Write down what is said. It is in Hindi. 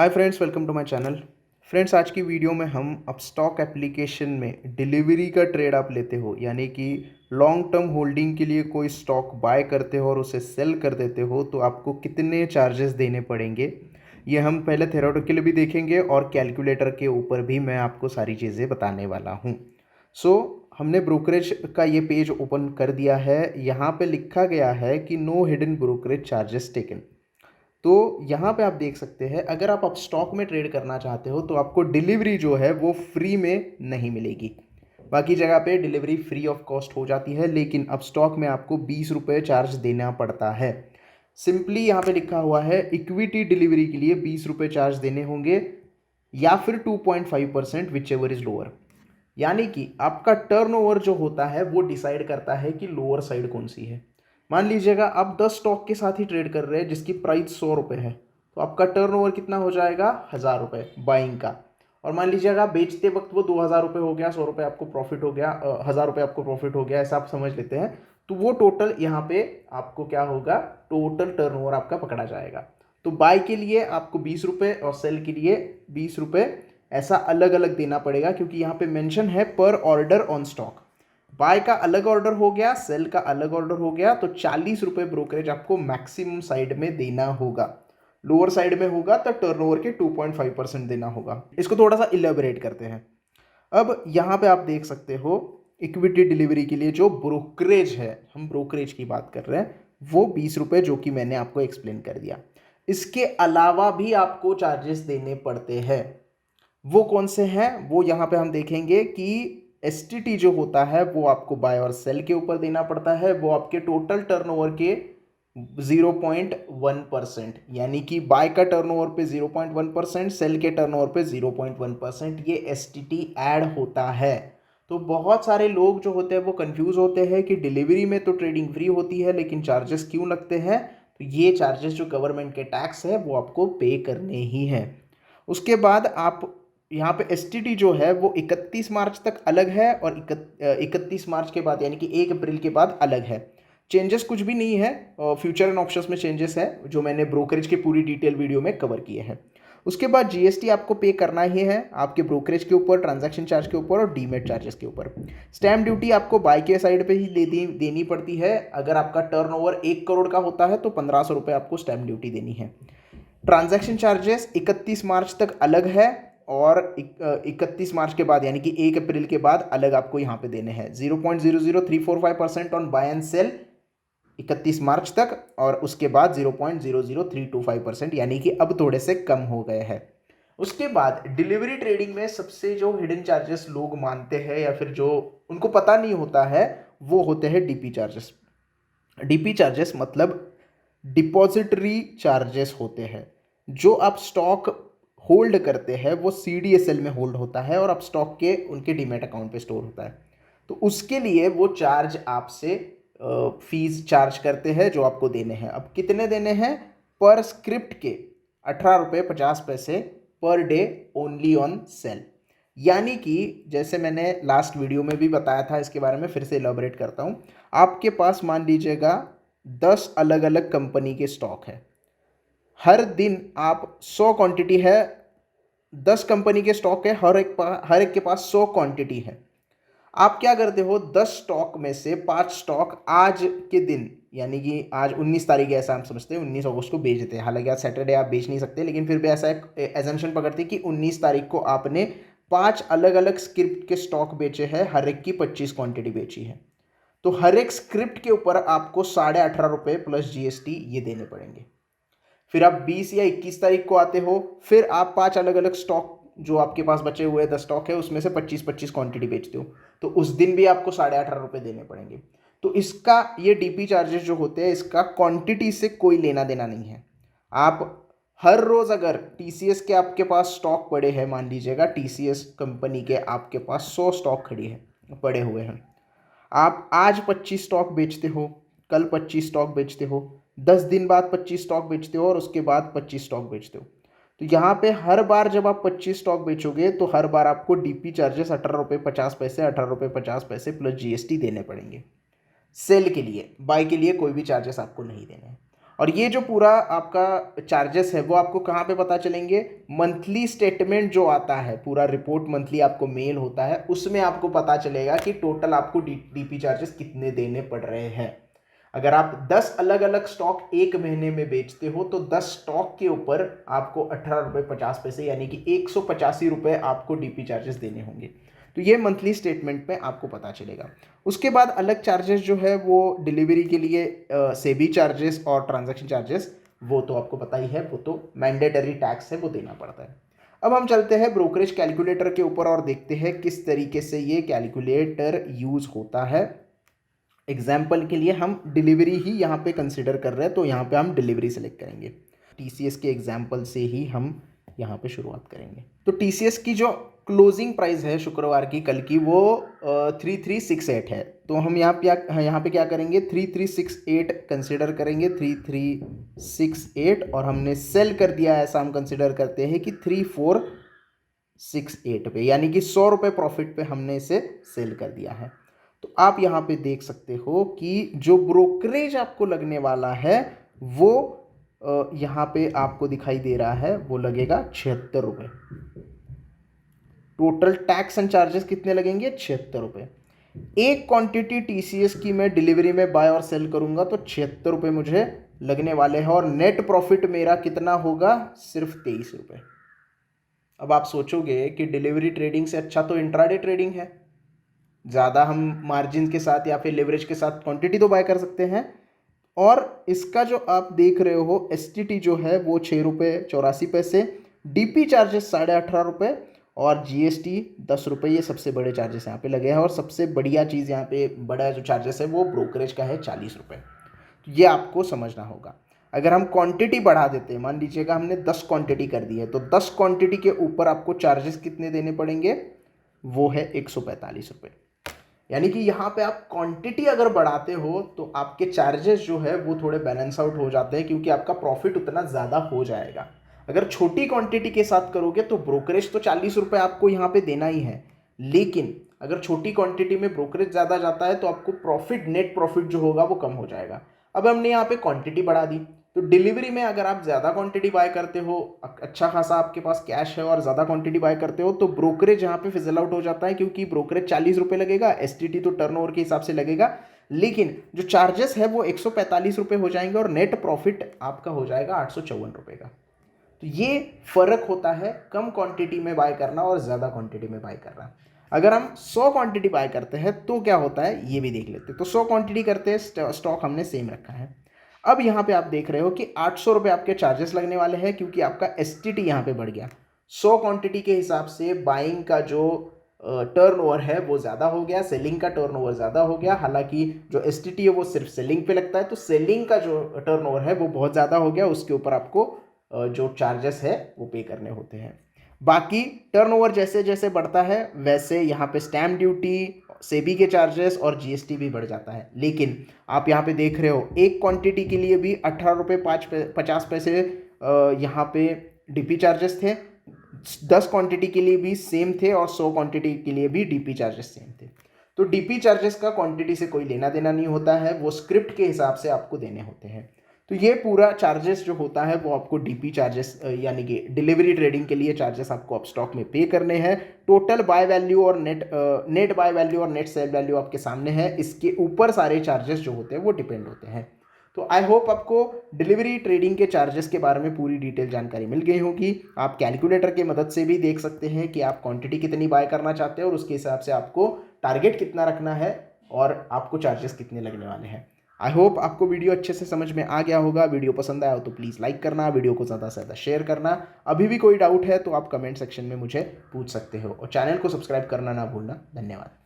Hi friends, welcome to my channel. Friends, आज की वीडियो में हम अपस्टॉक एप्लीकेशन में डिलीवरी का ट्रेड आप लेते हो, यानी कि लॉन्ग टर्म होल्डिंग के लिए कोई स्टॉक बाय करते हो और उसे सेल कर देते हो तो आपको कितने चार्जेस देने पड़ेंगे, ये हम पहले थ्योरेटिकली भी देखेंगे और कैलकुलेटर के ऊपर भी मैं आपको सारी चीज़ें बताने वाला हूँ। सो हमने ब्रोकरेज का ये पेज ओपन कर दिया है। यहाँ पे लिखा गया है कि no hidden brokerage charges taken. तो यहाँ पे आप देख सकते हैं, अगर आप स्टॉक में ट्रेड करना चाहते हो तो आपको डिलीवरी जो है वो फ्री में नहीं मिलेगी। बाकी जगह पे डिलीवरी फ्री ऑफ कॉस्ट हो जाती है, लेकिन अब स्टॉक में आपको 20 रुपये चार्ज देना पड़ता है। सिंपली यहाँ पे लिखा हुआ है इक्विटी डिलीवरी के लिए 20 रुपये चार्ज देने होंगे या फिर 2.5% विच एवर इज लोअर। यानी कि आपका टर्नओवर जो होता है वो डिसाइड करता है कि लोअर साइड कौन सी है। मान लीजिएगा आप 10 स्टॉक के साथ ही ट्रेड कर रहे हैं जिसकी प्राइस 100 रुपये है, तो आपका टर्नओवर कितना हो जाएगा? 1000 रुपये बाइंग का। और मान लीजिएगा बेचते वक्त वो 2000 रुपये हो गया, 100 रुपये आपको प्रॉफिट हो गया, 1000 रुपये आपको प्रॉफिट हो गया, ऐसा आप समझ लेते हैं। तो वो टोटल यहाँ पे आपको क्या होगा? टोटल टर्नओवर आपका पकड़ा जाएगा। तो बाय के लिए आपको 20 रुपये और सेल के लिए 20 रुपये, ऐसा अलग अलग देना पड़ेगा, क्योंकि यहाँ पे मेंशन है पर ऑर्डर ऑन स्टॉक। बाय का अलग ऑर्डर हो गया, सेल का अलग ऑर्डर हो गया, तो 40 रुपये ब्रोकरेज आपको मैक्सिमम साइड में देना होगा। लोअर साइड में होगा तो टर्नओवर के 2.5% देना होगा। इसको थोड़ा सा इलेबोरेट करते हैं। अब यहाँ पे आप देख सकते हो इक्विटी डिलीवरी के लिए जो ब्रोकरेज है, हम ब्रोकरेज की बात कर रहे हैं, वो 20 रुपये, जो कि मैंने आपको एक्सप्लेन कर दिया। इसके अलावा भी आपको चार्जेस देने पड़ते हैं। वो कौन से हैं वो यहाँ पे हम देखेंगे कि एसटीटी जो होता है वो आपको बाय और सेल के ऊपर देना पड़ता है। वो आपके टोटल टर्नओवर के 0.1%, यानी कि बाय का टर्नओवर पे 0.1%, सेल के टर्नओवर पे 0.1%, ये एसटीटी ऐड होता है। तो बहुत सारे लोग जो होते हैं वो कंफ्यूज होते हैं कि डिलीवरी में तो ट्रेडिंग फ्री होती है, लेकिन चार्जेस क्यों लगते हैं? तो ये चार्जेस जो गवर्नमेंट के टैक्स है वो आपको पे करने ही है। उसके बाद आप यहाँ पे एसटीटी जो है वो 31 मार्च तक अलग है, और 31 मार्च के बाद यानी कि 1 अप्रैल के बाद अलग है। चेंजेस कुछ भी नहीं है, फ्यूचर एंड ऑप्शंस में चेंजेस है जो मैंने ब्रोकरेज के पूरी डिटेल वीडियो में कवर किए हैं। उसके बाद जीएसटी आपको पे करना ही है आपके ब्रोकरेज के ऊपर, ट्रांजैक्शन चार्ज के ऊपर और डीमेट चार्जेस के ऊपर। स्टैम्प ड्यूटी आपको बाय के साइड पे ही देनी पड़ती है। अगर आपका टर्नओवर 1 करोड़ का होता है तो 1500 रुपये आपको स्टैम्प ड्यूटी देनी है। ट्रांजैक्शन चार्जेस 31 मार्च तक अलग है, और 31 मार्च के बाद यानी कि 1 अप्रैल के बाद अलग आपको यहाँ पे देने हैं। 0.00345% ऑन बाय एंड सेल 31 मार्च तक, और उसके बाद 0.00325%, यानी कि अब थोड़े से कम हो गए हैं। उसके बाद डिलीवरी ट्रेडिंग में सबसे जो हिडन चार्जेस लोग मानते हैं या फिर जो उनको पता नहीं होता है, वो होते हैं डीपी चार्जेस। डीपी चार्जेस मतलब डिपॉजिटरी चार्जेस होते हैं। जो आप स्टॉक होल्ड करते हैं वो सीडीएसएल में होल्ड होता है, और आप स्टॉक के उनके डीमैट अकाउंट पे स्टोर होता है। तो उसके लिए वो चार्ज आपसे फीस चार्ज करते हैं जो आपको देने हैं। अब कितने देने हैं? पर स्क्रिप्ट के 18 रुपये 50 पैसे per day, only on sale. यानी कि जैसे मैंने लास्ट वीडियो में भी बताया था, इसके बारे में फिर से एलॉबरेट करता हूँ। आपके पास मान लीजिएगा 10 अलग अलग कंपनी के स्टॉक है। हर दिन आप 100 क्वांटिटी है, 10 कंपनी के स्टॉक है, हर एक के पास 100 क्वांटिटी है। आप क्या करते हो? 10 स्टॉक में से 5 स्टॉक आज के दिन, यानी कि आज 19 तारीख है, ऐसा हम समझते हैं 19 अगस्त को बेच देते हैं। हालांकि आज सैटरडे आप बेच नहीं सकते, लेकिन फिर भी ऐसा एक एजम्पशन पकड़ते हैं कि 19 तारीख को आपने 5 अलग अलग स्क्रिप्ट के स्टॉक बेचे हैं, हर एक की 25 क्वांटिटी बेची है। तो हर एक स्क्रिप्ट के ऊपर आपको 18.5 रुपये प्लस जीएसटी ये देने पड़ेंगे। फिर आप 20 या 21 तारीख को आते हो, फिर आप 5 अलग अलग स्टॉक जो आपके पास बचे हुए 10 स्टॉक है उसमें से 25-25 क्वांटिटी बेचते हो, तो उस दिन भी आपको 18.5 रुपये देने पड़ेंगे। तो इसका ये डीपी चार्जेस जो होते हैं, इसका क्वांटिटी से कोई लेना देना नहीं है। आप हर रोज अगर टीसीएस के आपके पास स्टॉक पड़े हैं, मान लीजिएगा टीसीएस कंपनी के आपके पास 100 स्टॉक पड़े हुए हैं, आप आज 25 स्टॉक बेचते हो, कल 25 स्टॉक बेचते हो, 10 दिन बाद 25 स्टॉक बेचते हो, और उसके बाद 25 स्टॉक बेचते हो। तो यहाँ पे हर बार जब आप 25 स्टॉक बेचोगे तो हर बार आपको डीपी चार्जेस 18 रुपये 50 पैसे, 18 रुपये 50 पैसे प्लस जीएसटी देने पड़ेंगे। सेल के लिए, बाय के लिए कोई भी चार्जेस आपको नहीं देने हैं। और ये जो पूरा आपका चार्जेस है वो आपको कहाँ पे पता चलेंगे, मंथली स्टेटमेंट जो आता है, पूरा रिपोर्ट मंथली आपको मेल होता है, उसमें आपको पता चलेगा कि टोटल आपको डीपी चार्जेस कितने देने पड़ रहे हैं। अगर आप 10 अलग अलग स्टॉक एक महीने में बेचते हो तो 10 स्टॉक के ऊपर आपको 18 रुपये 50 पैसे यानी कि 185 रुपये आपको डीपी चार्जेस देने होंगे। तो ये मंथली स्टेटमेंट में आपको पता चलेगा। उसके बाद अलग चार्जेस जो है वो डिलीवरी के लिए सेबी चार्जेस और ट्रांजैक्शन चार्जेस, वो तो आपको पता ही है, वो तो मैंडेटरी टैक्स है, वो देना पड़ता है। अब हम चलते हैं ब्रोकरेज कैलकुलेटर के ऊपर और देखते हैं किस तरीके से ये कैलकुलेटर यूज़ होता है। एग्जाम्पल के लिए हम डिलीवरी ही यहाँ पे कंसिडर कर रहे हैं, तो यहाँ पे हम डिलीवरी सेलेक्ट करेंगे। टीसीएस के एग्जाम्पल से ही हम यहाँ पे शुरुआत करेंगे। तो टीसीएस की जो क्लोजिंग प्राइस है शुक्रवार की, कल की, वो 3368 है। तो हम यहाँ पे क्या करेंगे, 3368 कंसिडर करेंगे, 3368, और हमने सेल कर दिया, ऐसा हम कंसिडर करते हैं कि 3468 पे, यानी कि 100 रुपये प्रॉफिट पे हमने इसे सेल कर दिया है। तो आप यहाँ पे देख सकते हो कि जो ब्रोकरेज आपको लगने वाला है वो यहाँ पे आपको दिखाई दे रहा है, वो लगेगा 76 रुपये। टोटल टैक्स एंड चार्जेस कितने लगेंगे, 76 रुपये। एक क्वांटिटी टीसीएस की मैं डिलीवरी में बाय और सेल करूंगा तो 76 रुपये मुझे लगने वाले हैं, और नेट प्रॉफिट मेरा कितना होगा, सिर्फ 23 रुपये। अब आप सोचोगे कि डिलीवरी ट्रेडिंग से अच्छा तो इंट्राडे ट्रेडिंग है, ज़्यादा हम मार्जिन के साथ या फिर लेवरेज के साथ क्वांटिटी तो बाय कर सकते हैं। और इसका जो आप देख रहे हो एसटीटी जो है वो 6 रुपये 84 पैसे, डीपी चार्जेस 18.5 रुपये, और जीएसटी 10 रुपये। ये सबसे बड़े चार्जेस यहाँ पे लगे हैं, और सबसे बढ़िया चीज़ यहाँ पे बड़ा जो चार्जेस है वो ब्रोकरेज का है 40 रुपये। तो ये आपको समझना होगा। अगर हम क्वांटिटी बढ़ा देते हैं, मान लीजिएगा हमने 10 क्वांटिटी कर दी है, तो 10 क्वांटिटी के ऊपर आपको चार्जेस कितने देने पड़ेंगे, वो है 145 रुपये। यानी कि यहाँ पे आप क्वांटिटी अगर बढ़ाते हो तो आपके चार्जेस जो है वो थोड़े बैलेंस आउट हो जाते हैं, क्योंकि आपका प्रॉफिट उतना ज़्यादा हो जाएगा। अगर छोटी क्वांटिटी के साथ करोगे तो ब्रोकरेज तो 40 रुपये आपको यहाँ पे देना ही है, लेकिन अगर छोटी क्वांटिटी में ब्रोकरेज ज़्यादा जाता है तो आपको प्रॉफिट, नेट प्रॉफिट जो होगा वो कम हो जाएगा। अब हमने यहाँ पे क्वांटिटी बढ़ा दी, तो डिलीवरी में अगर आप ज़्यादा क्वांटिटी बाय करते हो, अच्छा खासा आपके पास कैश है और ज़्यादा क्वांटिटी बाय करते हो, तो ब्रोकरेज यहाँ पे फिजल आउट हो जाता है, क्योंकि ब्रोकरेज 40 रुपये लगेगा, एसटीटी तो टर्नओवर के हिसाब से लगेगा, लेकिन जो चार्जेस है वो 145 रुपये हो जाएंगे, और नेट प्रॉफिट आपका हो जाएगा 854 रुपये का। तो ये फ़र्क होता है कम क्वांटिटी में बाय करना और ज़्यादा क्वांटिटी में बाय करना। अगर हम 100 क्वांटिटी बाय करते हैं तो क्या होता है ये भी देख लेते हैं। तो 100 क्वांटिटी करते हैं, स्टॉक हमने सेम रखा है। अब यहाँ पे आप देख रहे हो कि 800 रुपये आपके चार्जेस लगने वाले हैं, क्योंकि आपका एसटीटी यहाँ पे बढ़ गया। 100 क्वांटिटी के हिसाब से बाइंग का जो टर्नओवर है वो ज़्यादा हो गया, सेलिंग का टर्नओवर ज़्यादा हो गया। हालांकि जो एसटीटी है वो सिर्फ सेलिंग पे लगता है, तो सेलिंग का जो टर्नओवर है वो बहुत ज़्यादा हो गया, उसके ऊपर आपको जो चार्जेस है वो पे करने होते हैं। बाकी टर्नओवर जैसे जैसे बढ़ता है वैसे यहाँ पे स्टैम्प ड्यूटी, सेबी के चार्जेस और जीएसटी भी बढ़ जाता है। लेकिन आप यहाँ पे देख रहे हो एक क्वांटिटी के लिए भी 18.50 रुपये यहाँ पे डीपी चार्जेस थे, 10 क्वांटिटी के लिए भी सेम थे, और 100 क्वांटिटी के लिए भी डीपी चार्जेस सेम थे। तो डीपी चार्जेस का क्वांटिटी से कोई लेना देना नहीं होता है, वो स्क्रिप्ट के हिसाब से आपको देने होते हैं। तो ये पूरा चार्जेस जो होता है वो आपको डीपी चार्जेस यानी कि डिलीवरी ट्रेडिंग के लिए चार्जेस आपको अब स्टॉक में पे करने हैं। टोटल बाय वैल्यू और नेट बाय वैल्यू और नेट सेल वैल्यू आपके सामने है, इसके ऊपर सारे चार्जेस जो होते हैं वो डिपेंड होते हैं। तो आई होप आपको डिलीवरी ट्रेडिंग के चार्जेस के बारे में पूरी डिटेल जानकारी मिल गई होगी। आप कैलकुलेटर की मदद से भी देख सकते हैं कि आप क्वांटिटी कितनी बाय करना चाहते हैं, और उसके हिसाब से आपको टारगेट कितना रखना है और आपको चार्जेस कितने लगने वाले हैं। आई होप आपको वीडियो अच्छे से समझ में आ गया होगा। वीडियो पसंद आया हो तो प्लीज़ लाइक करना, वीडियो को ज़्यादा से ज़्यादा शेयर करना। अभी भी कोई डाउट है तो आप कमेंट सेक्शन में मुझे पूछ सकते हो, और चैनल को सब्सक्राइब करना ना भूलना। धन्यवाद।